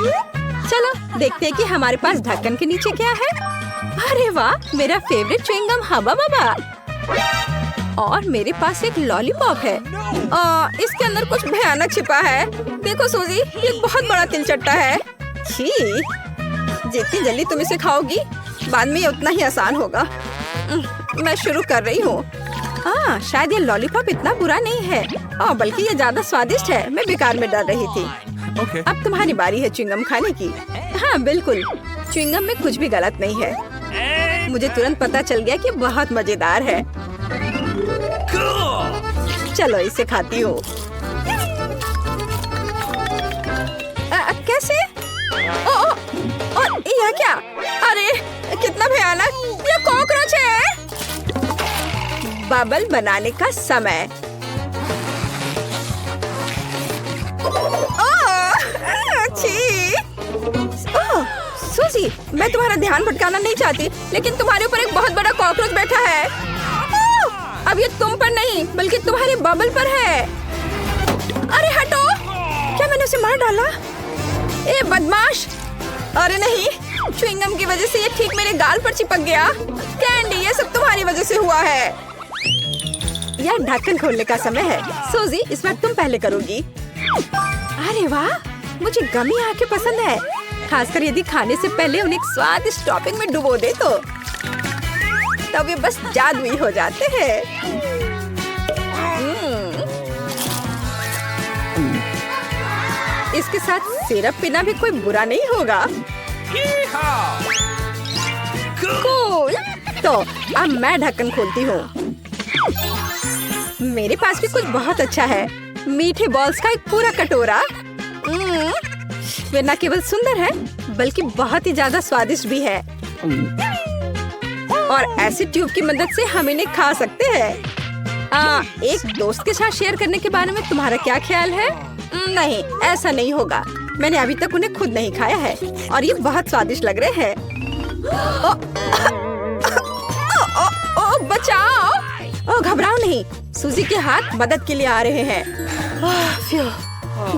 चलो देखते हैं कि हमारे पास ढक्कन के नीचे क्या है। अरे वाह, मेरा फेवरेट च्युइंगम हब्बा बब्बा। और मेरे पास एक लॉलीपॉप है। इसके अंदर कुछ भयानक छिपा है। देखो सूजी, ये बहुत बड़ा तिलचट्टा है। छी, जितनी जल्दी तुम इसे खाओगी बाद में ये उतना ही आसान होगा। मैं शुरू कर रही हूँ। शायद ये लॉलीपॉप इतना बुरा नहीं है, बल्कि ये ज्यादा स्वादिष्ट है। मैं बेकार में डर रही थी। अब तुम्हारी बारी है च्युइंगम खाने की। हाँ बिल्कुल, च्युइंगम में कुछ भी गलत नहीं है। मुझे तुरंत पता चल गया कि बहुत मजेदार है। चलो इसे खाती हूँ। कैसे? यह क्या? अरे कितना भयानक, ये कॉकरोच है। बबल बनाने का समय। सूजी, मैं तुम्हारा ध्यान भटकाना नहीं चाहती, लेकिन तुम्हारे ऊपर एक बहुत बड़ा कॉकरोच बैठा है। अब ये तुम पर नहीं बल्कि तुम्हारे बबल पर है। अरे हटो, क्या मैंने उसे मार डाला? ए बदमाश! अरे नहीं, च्युइंगम की वजह से ये ठीक मेरे गाल पर चिपक गया। कैंडी, ये सब तुम्हारी वजह से हुआ है। यह ढक्कन खोलने का समय है। सूजी, इस बार तुम पहले करोगी। अरे वाह, मुझे गमी आके पसंद है, खासकर यदि खाने से पहले उन्हें स्वादिष्ट टॉपिंग में डुबो दे तो तब ये बस जादुई हो जाते हैं। इसके साथ सिरप पीना भी कोई बुरा नहीं होगा। कूल। तो अब मैं ढक्कन खोलती हूँ। मेरे पास भी कुछ बहुत अच्छा है। मीठे बॉल्स का एक पूरा कटोरा। वे न केवल सुंदर है बल्कि बहुत ही ज्यादा स्वादिष्ट भी है। और ऐसी ट्यूब की मदद से हम इन्हें खा सकते हैं। एक दोस्त के साथ शेयर करने के बारे में तुम्हारा क्या ख्याल है? नहीं, ऐसा नहीं होगा। मैंने अभी तक उन्हें खुद नहीं खाया है और ये बहुत स्वादिष्ट लग रहे हैं। बचाओ! घबराओ नहीं, सूजी के हाथ मदद के लिए आ रहे हैं।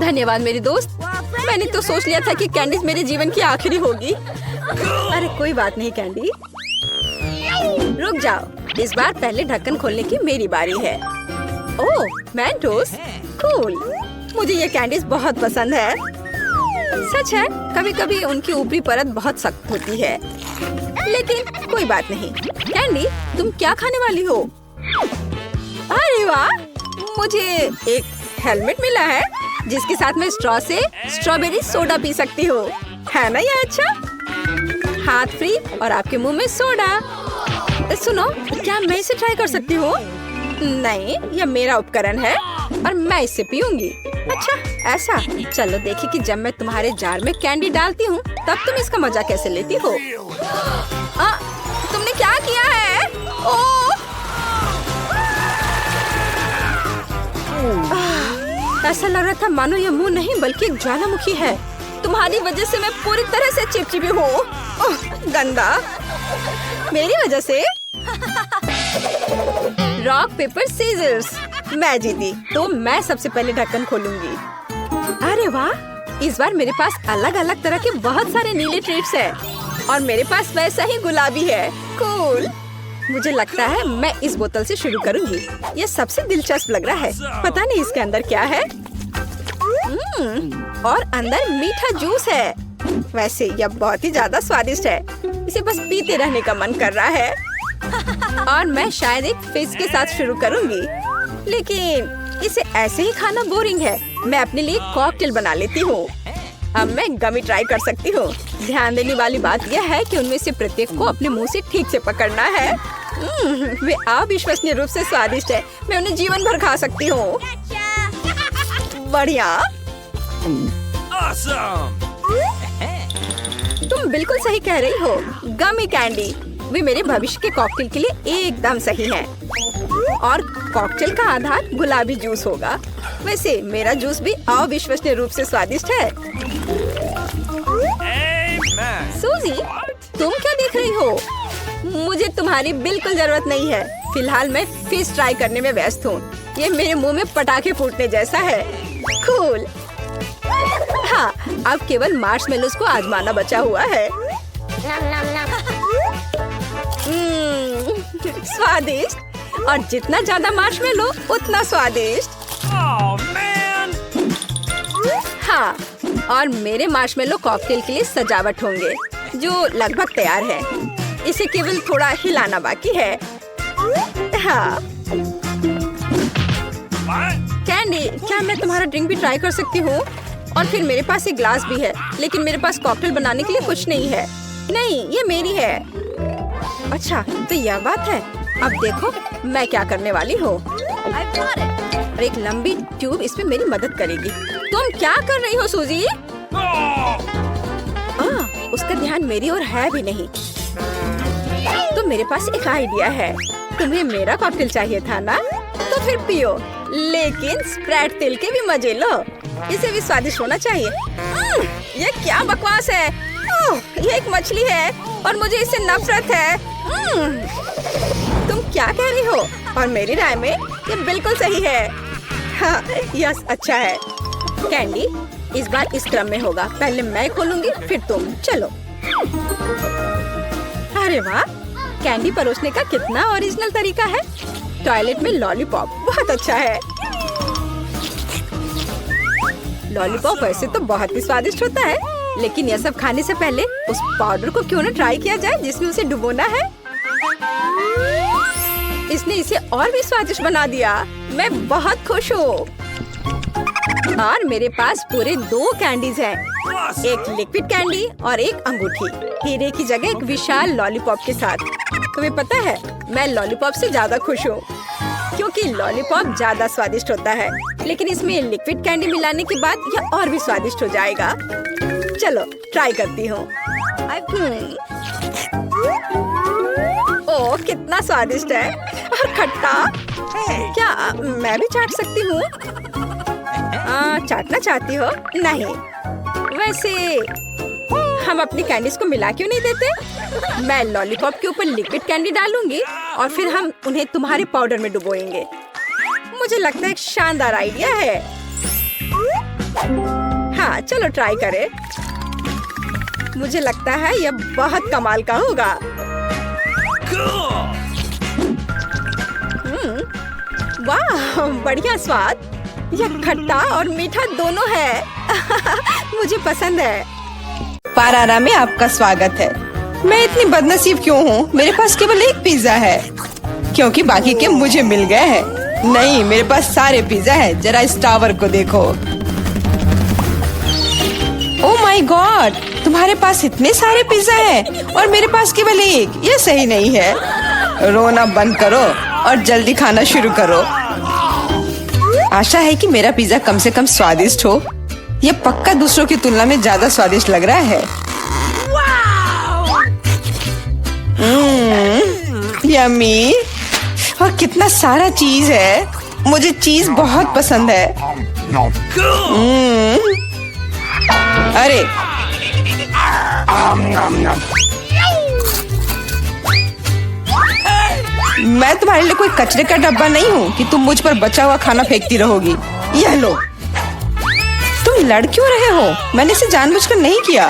धन्यवाद मेरी दोस्त। मैंने तो सोच लिया था कि कैंडीज मेरे जीवन की आखिरी होगी। अरे कोई बात नहीं कैंडी, रुक जाओ। इस बार पहले ढक्कन खोलने की मेरी बारी है। ओह, मेंटोस, कूल। मुझे ये कैंडीज बहुत पसंद है। सच है, कभी कभी उनकी ऊपरी परत बहुत सख्त होती है, लेकिन कोई बात नहीं। कैंडी, तुम क्या खाने वाली हो? अरे वाह, मुझे एक हेलमेट मिला है जिसके साथ मैं स्ट्रॉ से स्ट्रॉबेरी सोडा पी सकती हूँ। है ना ये अच्छा? हाथ फ्री और आपके मुंह में सोडा। सुनो, क्या मैं इसे ट्राई कर सकती हूँ? नहीं, यह मेरा उपकरण है और मैं इसे पीऊंगी। अच्छा ऐसा? चलो देखिए कि जब मैं तुम्हारे जार में कैंडी डालती हूँ तब तुम इसका मजा कैसे लेती हो। तुमने क्या किया है? ऐसा लग रहा था मानो यह मुंह नहीं बल्कि एक ज्वालामुखी है। तुम्हारी वजह से मैं पूरी तरह से चिपचिपी हूँ। गंदा। मेरी वजह से? Rock paper scissors. मैं जीती, तो मैं सबसे पहले ढक्कन खोलूंगी। अरे वाह, इस बार मेरे पास अलग अलग तरह के बहुत सारे नीले ट्रीट्स हैं और मेरे पास वैसा ही गुलाबी है। कूल। मुझे लगता है मैं इस बोतल से शुरू करूंगी। ये सबसे दिलचस्प लग रहा है। पता नहीं इसके अंदर क्या है। और अंदर मीठा जूस है। वैसे यह बहुत ही ज्यादा स्वादिष्ट है। इसे बस पीते रहने का मन कर रहा है। और मैं शायद एक फिश के साथ शुरू करूंगी, लेकिन इसे ऐसे ही खाना बोरिंग है। मैं अपने लिए कॉकटेल बना लेती हूँ। अब मैं गमी ट्राई कर सकती हूँ। ध्यान देने वाली बात यह है कि उनमें से प्रत्येक को अपने मुंह से ठीक से पकड़ना है। वे अविश्वसनीय रूप से स्वादिष्ट है। मैं उन्हें जीवन भर खा सकती हूँ। बढ़िया। तुम बिल्कुल सही कह रही हो। गमी कैंडी वे मेरे भविष्य के कॉकटेल के लिए एकदम सही हैं। और कॉकटेल का आधार गुलाबी जूस होगा। वैसे मेरा जूस भी अविश्वसनीय रूप से स्वादिष्ट है। सूजी, तुम क्या देख रही हो? मुझे तुम्हारी बिल्कुल जरूरत नहीं है। फिलहाल मैं फिश ट्राई करने में व्यस्त हूँ। ये मेरे मुंह में पटाखे फूटने जैसा है। कूल। हाँ, अब केवल मार्शमेलोज को आजमाना बचा हुआ है। स्वादिष्ट, और जितना ज्यादा मार्शमेलो उतना स्वादिष्ट। हाँ, और मेरे मार्शमेलो कॉकटेल के लिए सजावट होंगे जो लगभग तैयार है। इसे केवल थोड़ा हिलाना बाकी है। हाँ। कैंडी, क्या मैं तुम्हारा ड्रिंक भी ट्राई कर सकती हूँ? और फिर मेरे पास एक ग्लास भी है, लेकिन मेरे पास कॉकटेल बनाने के लिए कुछ नहीं है। नहीं, ये मेरी है। अच्छा, तो यह बात है। अब देखो मैं क्या करने वाली हूँ। और एक लंबी ट्यूब इसमें मेरी मदद करेगी। तुम क्या कर रही हो सूजी? उसका ध्यान मेरी ओर है भी नहीं। तो मेरे पास एक आइडिया है। तुम्हें मेरा कॉकटेल चाहिए था ना? तो फिर पियो, लेकिन स्प्रेड तेल के भी मजे लो। इसे भी स्वादिष्ट होना चाहिए। ये क्या बकवास है? ये एक मछली है और मुझे इससे नफरत है। तुम क्या कह रही हो? और मेरी राय में ये बिल्कुल सही है। हाँ, यस, अच्छा है। कैंडी, इस बार इस क्रम में होगा। पहले मैं खोलूंगी, फिर तुम। चलो। अरे वाह, कैंडी परोसने का कितना ओरिजिनल तरीका है। टॉयलेट में लॉलीपॉप, बहुत अच्छा है। लॉलीपॉप वैसे तो बहुत ही स्वादिष्ट होता है, लेकिन यह सब खाने से पहले उस पाउडर को क्यों न ट्राई किया जाए जिसमें उसे डुबोना है। इसने इसे और भी स्वादिष्ट बना दिया। मैं बहुत खुश हूँ। और मेरे पास पूरे 2 कैंडीज हैं। एक लिक्विड कैंडी और एक अंगूठी, हीरे की जगह एक विशाल लॉलीपॉप के साथ। तुम्हें पता है, मैं लॉलीपॉप से ज्यादा खुश हूँ, क्योंकि लॉलीपॉप ज्यादा स्वादिष्ट होता है, लेकिन इसमें लिक्विड कैंडी मिलाने के बाद यह और भी स्वादिष्ट हो जाएगा। चलो ट्राई करती हूँ। ओह, कितना स्वादिष्ट है। और खट्टा। क्या मैं भी चाट सकती हूँ? चाटना चाहती हो? नहीं। वैसे हम अपनी कैंडीज को मिला क्यों नहीं देते? मैं लॉलीपॉप के ऊपर लिक्विड कैंडी डालूंगी और फिर हम उन्हें तुम्हारे पाउडर में डुबोएंगे। मुझे लगता है एक शानदार आइडिया है। हाँ, चलो ट्राई करें। मुझे लगता है यह बहुत कमाल का होगा। वाह, बढ़िया स्वाद। यह खट्टा और मीठा दोनों है। मुझे पसंद है। पारारा में आपका स्वागत है। मैं इतनी बदनसीब क्यों हूँ? मेरे पास केवल एक पिज्जा है, क्योंकि बाकी के मुझे मिल गए हैं। नहीं, मेरे पास सारे पिज्जा है। जरा इस टावर को देखो। ओह माय गॉड, तुम्हारे पास इतने सारे पिज्जा हैं और मेरे पास केवल एक। ये सही नहीं है। रोना बंद करो और जल्दी खाना शुरू करो। आशा है कि मेरा पिज्जा कम से कम स्वादिष्ट हो। ये पक्का दूसरों की तुलना में ज्यादा स्वादिष्ट लग रहा है। यम्मी। और कितना सारा चीज है। मुझे चीज बहुत पसंद है। अरे मैं तुम्हारे लिए कोई कचरे का डब्बा नहीं हूँ कि तुम मुझ पर बचा हुआ खाना फेंकती रहोगी। यह लो। तुम लड़ क्यों रहे हो? मैंने इसे जानबूझकर नहीं किया।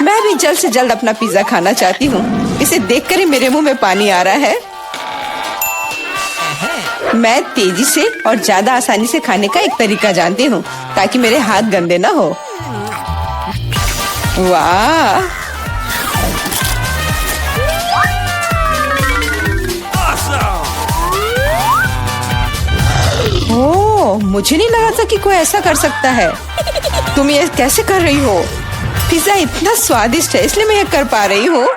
मैं भी जल्द से जल्द अपना पिज्जा खाना चाहती हूँ। इसे देखकर ही मेरे मुंह में पानी आ रहा है। मैं तेजी से और ज्यादा आसानी से खाने का एक तरीका जानती हूँ, ताकि मेरे हाथ गंदे ना हो। वाह, ओह, मुझे नहीं लगा था कि कोई ऐसा कर सकता है। तुम ये कैसे कर रही हो? पिज्जा इतना स्वादिष्ट है, इसलिए मैं ये कर पा रही हूँ।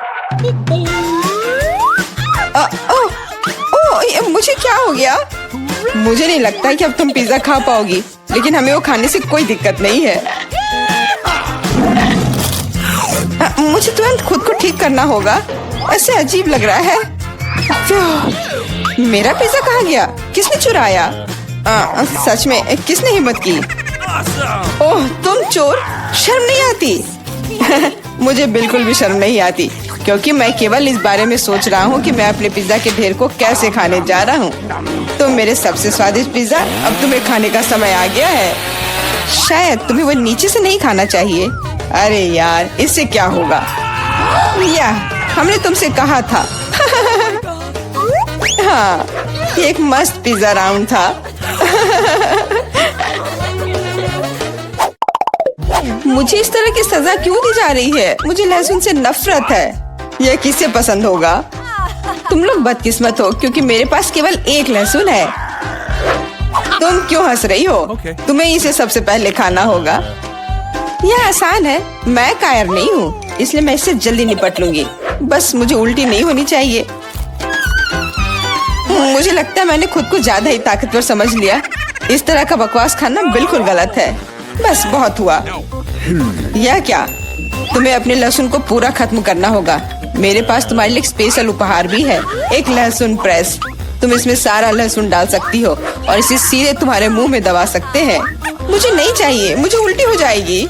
मुझे क्या हो गया? मुझे नहीं लगता कि अब तुम पिज्जा खा पाओगी, लेकिन हमें वो खाने से कोई दिक्कत नहीं है। मुझे तुरंत खुद को ठीक करना होगा। ऐसे अजीब लग रहा है। मेरा पिज्जा कहाँ गया? किसने चुराया? सच में किसने हिम्मत की? ओह, तुम चोर! शर्म नहीं आती? मुझे बिल्कुल भी शर्म नहीं आती। क्योंकि मैं केवल इस बारे में सोच रहा हूँ कि मैं अपने पिज्जा के ढेर को कैसे खाने जा रहा हूँ। तो मेरे सबसे स्वादिष्ट पिज्जा, अब तुम्हें खाने का समय आ गया है। शायद तुम्हें वो नीचे से नहीं खाना चाहिए। अरे यार, इससे क्या होगा? या हमने तुमसे कहा था। हाँ, ये एक मस्त पिज्जा राउंड था। मुझे इस तरह की सजा क्यों दी जा रही है? मुझे लहसुन से नफरत है। यह किसे पसंद होगा? तुम लोग बदकिस्मत हो क्योंकि मेरे पास केवल एक लहसुन है। तुम क्यों हंस रही हो? तुम्हें इसे सबसे पहले खाना होगा। यह आसान है। मैं कायर नहीं हूँ, इसलिए मैं इससे जल्दी निपट लूंगी। बस मुझे उल्टी नहीं होनी चाहिए। मुझे लगता है मैंने खुद को ज्यादा ही ताकतवर समझ लिया। इस तरह का बकवास खाना बिल्कुल गलत है। बस बहुत हुआ। यह क्या? तुम्हें अपने लहसुन को पूरा खत्म करना होगा। मेरे पास तुम्हारे लिए एक स्पेशल उपहार भी है, एक लहसुन प्रेस। तुम इसमें सारा लहसुन डाल सकती हो और इसे सीधे तुम्हारे मुंह में दबा सकते हैं। मुझे नहीं चाहिए, मुझे उल्टी हो जाएगी।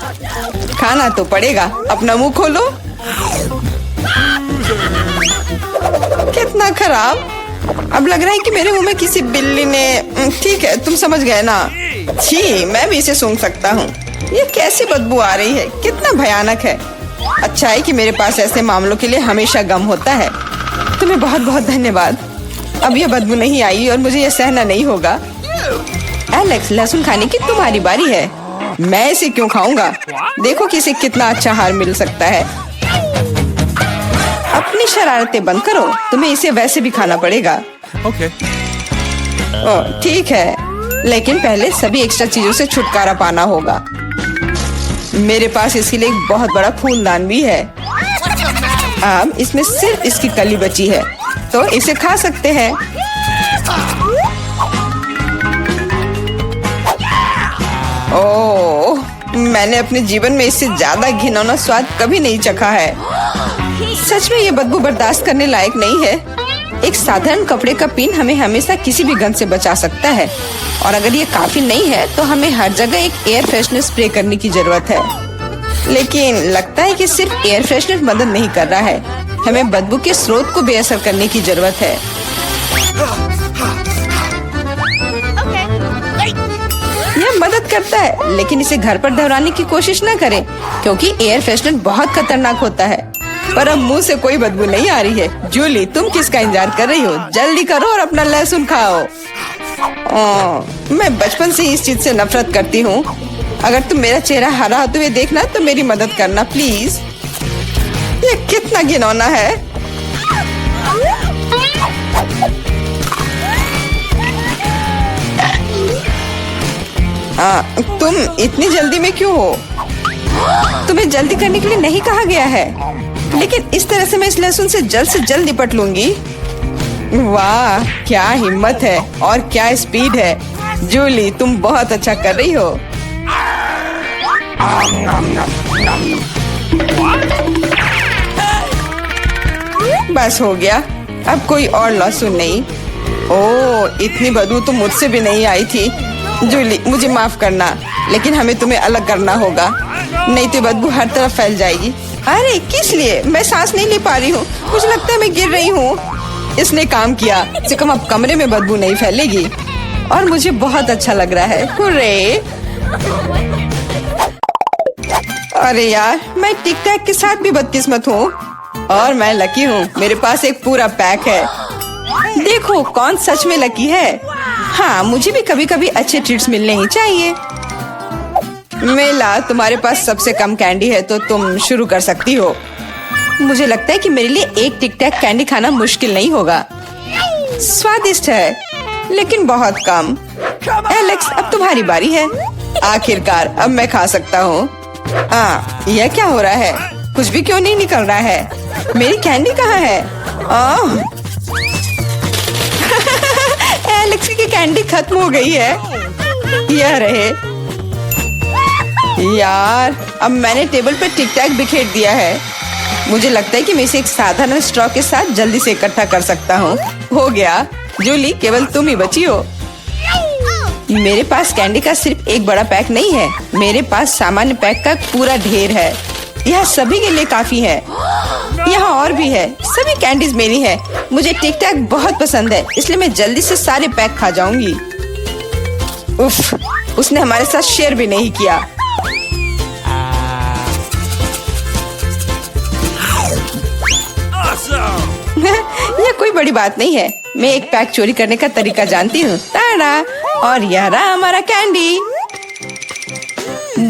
खाना तो पड़ेगा। अपना मुंह खोलो। कितना खराब। अब लग रहा है कि मेरे मुंह में किसी बिल्ली ने। ठीक है, तुम समझ गए ना। छी, मैं भी इसे सूंघ सकता हूँ। ये कैसी बदबू आ रही है? कितना भयानक है। अच्छा है कि मेरे पास ऐसे मामलों के लिए हमेशा गम होता है। तुम्हें बहुत बहुत धन्यवाद। अब यह बदबू नहीं आई और मुझे यह सहना नहीं होगा। एलेक्स, लहसुन खाने की तुम्हारी बारी है। मैं इसे क्यों खाऊंगा? देखो कि इसे कितना अच्छा आहार मिल सकता है। अपनी शरारतें बंद करो। तुम्हें इसे वैसे भी खाना पड़ेगा। ठीक है, लेकिन पहले सभी एक्स्ट्रा चीजों से छुटकारा पाना होगा। मेरे पास इसके लिए एक बहुत बड़ा फूलदान भी है। अब इसमें सिर्फ इसकी कली बची है, तो इसे खा सकते हैं। ओह, मैंने अपने जीवन में इससे ज्यादा घिनौना स्वाद कभी नहीं चखा है। सच में ये बदबू बर्दाश्त करने लायक नहीं है। एक साधारण कपड़े का पिन हमें हमेशा किसी भी गंध से बचा सकता है, और अगर ये काफी नहीं है तो हमें हर जगह एक एयर फ्रेशनर स्प्रे करने की जरूरत है। लेकिन लगता है कि सिर्फ एयर फ्रेशनर मदद नहीं कर रहा है। हमें बदबू के स्रोत को बेअसर करने की जरूरत है। यह मदद करता है, लेकिन इसे घर पर दोहराने की कोशिश न करें, क्योंकि एयर फ्रेशनर बहुत खतरनाक होता है। पर अब मुंह से कोई बदबू नहीं आ रही है। जूली, तुम किसका इंतजार कर रही हो? जल्दी करो और अपना लहसुन खाओ। मैं बचपन से ही इस चीज से नफरत करती हूँ। अगर तुम मेरा चेहरा हरा होते हुए देखना तो मेरी मदद करना प्लीज। ये कितना घिनौना है। तुम इतनी जल्दी में क्यों हो? तुम्हें जल्दी करने के लिए नहीं कहा गया है, लेकिन इस तरह से मैं इस लहसुन से जल्द निपट लूंगी। वाह, क्या हिम्मत है और क्या स्पीड है। जूली, तुम बहुत अच्छा कर रही हो। बस हो गया, अब कोई और लहसुन नहीं। ओह, इतनी बदबू तो मुझसे भी नहीं आई थी। जूली, मुझे माफ करना, लेकिन हमें तुम्हें अलग करना होगा, नहीं तो बदबू हर तरफ फैल जाएगी। अरे किस लिए? मैं सांस नहीं ले पा रही हूँ। मुझे लगता है मैं गिर रही हूँ। इसने काम किया। से कम अब कमरे में बदबू नहीं फैलेगी और मुझे बहुत अच्छा लग रहा है। हुर्रे! अरे यार, मैं टिक टैक के साथ भी बदकिस्मत हूँ और मैं लकी हूँ। मेरे पास एक पूरा पैक है। देखो कौन सच में लकी है। हाँ, मुझे भी कभी कभी अच्छे ट्रीट्स मिलने ही चाहिए। मेला, तुम्हारे पास सबसे कम कैंडी है तो तुम शुरू कर सकती हो। मुझे लगता है कि मेरे लिए एक टिक टैक कैंडी खाना मुश्किल नहीं होगा। स्वादिष्ट है, लेकिन बहुत कम। एलेक्स, अब तुम्हारी बारी है। आखिरकार अब मैं खा सकता हूँ। यह क्या हो रहा है? कुछ भी क्यों नहीं निकल रहा है? मेरी कैंडी कहाँ है? एलेक्स की कैंडी खत्म हो गई है। यह रहे। यार, अब मैंने टेबल पर टिक टैक बिखेर दिया है। मुझे लगता है कि मैं इसे एक साधारण स्ट्रॉ के साथ जल्दी से इकट्ठा कर सकता हूँ। हो गया। जूली, केवल तुम ही बची हो। मेरे पास कैंडी का सिर्फ एक बड़ा पैक नहीं है, मेरे पास सामान्य पैक का पूरा ढेर है। यह सभी के लिए काफी है। यहाँ और भी है। सभी कैंडीज मेरी है। मुझे टिक टैक बहुत पसंद है, इसलिए मैं जल्दी से सारे पैक खा जाऊंगी। उफ, उसने हमारे साथ शेयर भी नहीं किया। यह कोई बड़ी बात नहीं है। मैं एक पैक चोरी करने का तरीका जानती हूँ। ताड़ा, और यह रहा हमारा कैंडी।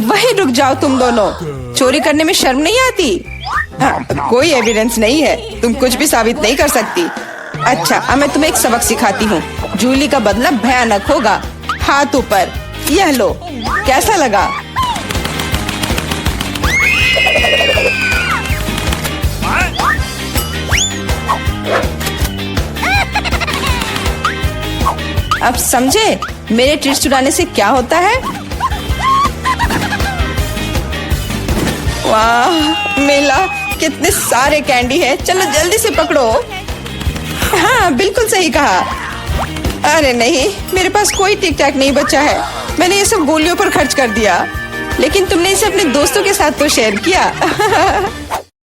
वहीं रुक जाओ तुम दोनों। चोरी करने में शर्म नहीं आती? कोई एविडेंस नहीं है, तुम कुछ भी साबित नहीं कर सकती। अच्छा, अब मैं तुम्हें एक सबक सिखाती हूँ। जूली का बदला भयानक होगा। हाथ ऊपर। यह लो, कैसा लगा? अब समझे मेरे ट्रीट चुराने से क्या होता है? वाह, मिला। कितने सारे कैंडी है। चलो जल्दी से पकड़ो। हाँ, बिल्कुल सही कहा। अरे नहीं, मेरे पास कोई टिक टैक नहीं बचा है। मैंने ये सब गोलियों पर खर्च कर दिया। लेकिन तुमने इसे अपने दोस्तों के साथ तो शेयर किया।